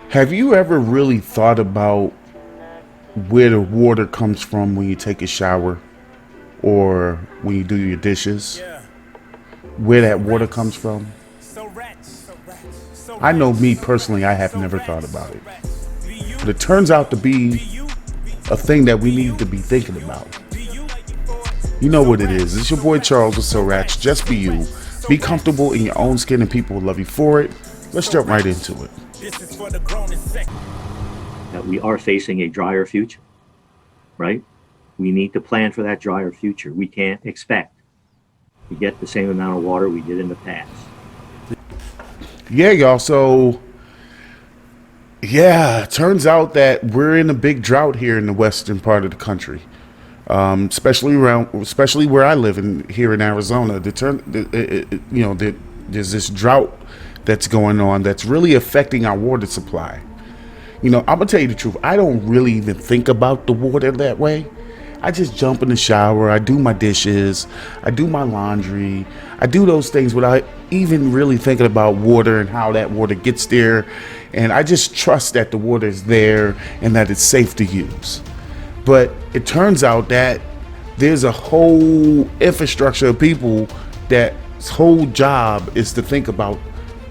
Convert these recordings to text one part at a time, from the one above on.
Have you ever really thought about where the water comes from when you take a shower or when you do your dishes? Yeah. Where that water SoRatch. comes from? SoRatch. I know SoRatch. me personally, I have never thought about it. But it turns out to be a thing that we need to be thinking about. You know what it is. It's your boy Charles with SoRatch. Just be you. Be comfortable in your own skin and people will love you for it. Let's jump right into it. This is for the grown and sick. That we are facing a drier future, right? We need to plan for that drier future. We can't expect to get the same amount of water we did in the past. Yeah, y'all. So, yeah, it turns out that we're in a big drought here in the western part of the country, especially where I live here in Arizona. There's this drought that's going on that's really affecting our water supply. I'm gonna tell you the truth. I don't really even think about the water that way. I just jump in the shower, I do my dishes, I do my laundry, I do those things without even really thinking about water and how that water gets there. And I just trust that the water is there and that it's safe to use. But it turns out that there's a whole infrastructure of people that whole job is to think about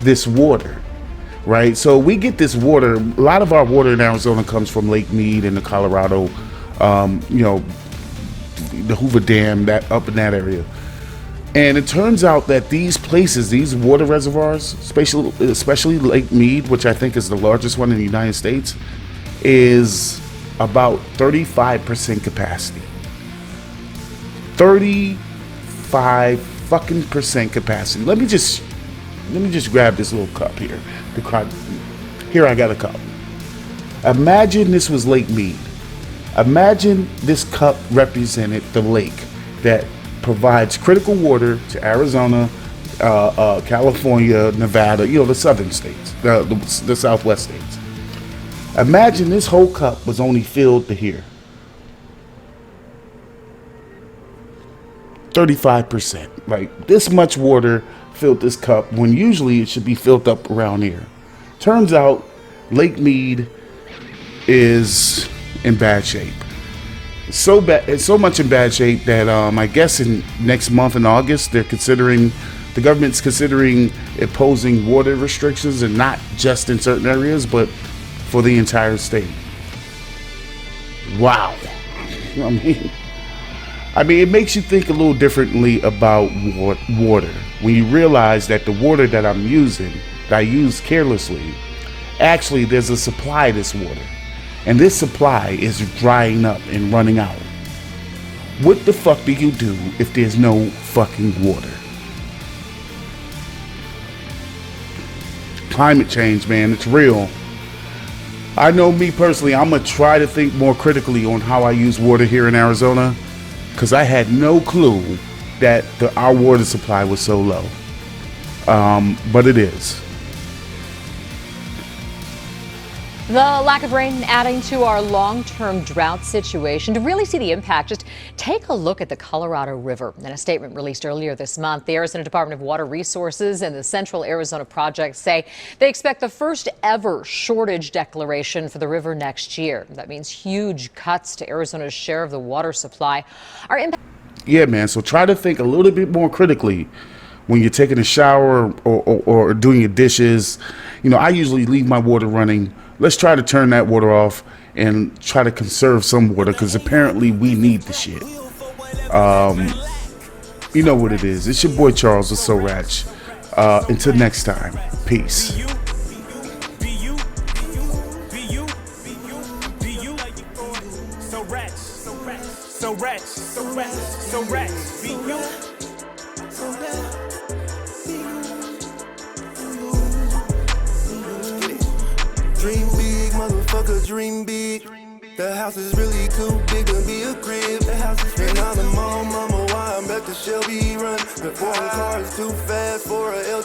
this water. Right, so we get this water. A lot of our water in Arizona comes from Lake Mead in the Colorado, the Hoover Dam, that up in that area. And it turns out that these places, these water reservoirs, especially Lake Mead, which I think is the largest one in the United States, is about 35% capacity. 35 fucking percent capacity. Let me just grab this little cup here. Here I got a cup. Imagine this was Lake Mead. Imagine this cup represented the lake that provides critical water to Arizona, California, Nevada, the southern states, the southwest states. Imagine this whole cup was only filled to here. 35%. Like this much water filled this cup when usually it should be filled up around here. Turns out Lake Mead is in bad shape. It's so bad, it's so much in bad shape that I guess in next month in August the government's considering imposing water restrictions, and not just in certain areas but for the entire state. Wow. I mean, it makes you think a little differently about water when you realize that the water that I'm using, that I use carelessly, actually there's a supply of this water. And this supply is drying up and running out. What the fuck do you do if there's no fucking water? Climate change, man, it's real. I know me personally, I'm gonna try to think more critically on how I use water here in Arizona, because I had no clue that our water supply was so low. But it is. The lack of rain adding to our long-term drought situation. To really see the impact, just take a look at the Colorado River. In a statement released earlier this month, the Arizona Department of Water Resources and the Central Arizona Project say they expect the first ever shortage declaration for the river next year. That means huge cuts to Arizona's share of the water supply. Yeah, man, so try to think a little bit more critically when you're taking a shower or doing your dishes. I usually leave my water running. Let's try to turn that water off and try to conserve some water, because apparently we need the shit. You know what it is. It's your boy Charles with SoRatch. Until next time, peace. SoRatch, be you. Dream big, motherfucker, dream big. The house is really too big to be a crib. The house is and I'm the mama, why I'm back to Shelby Run. Before the car is too fast for a L.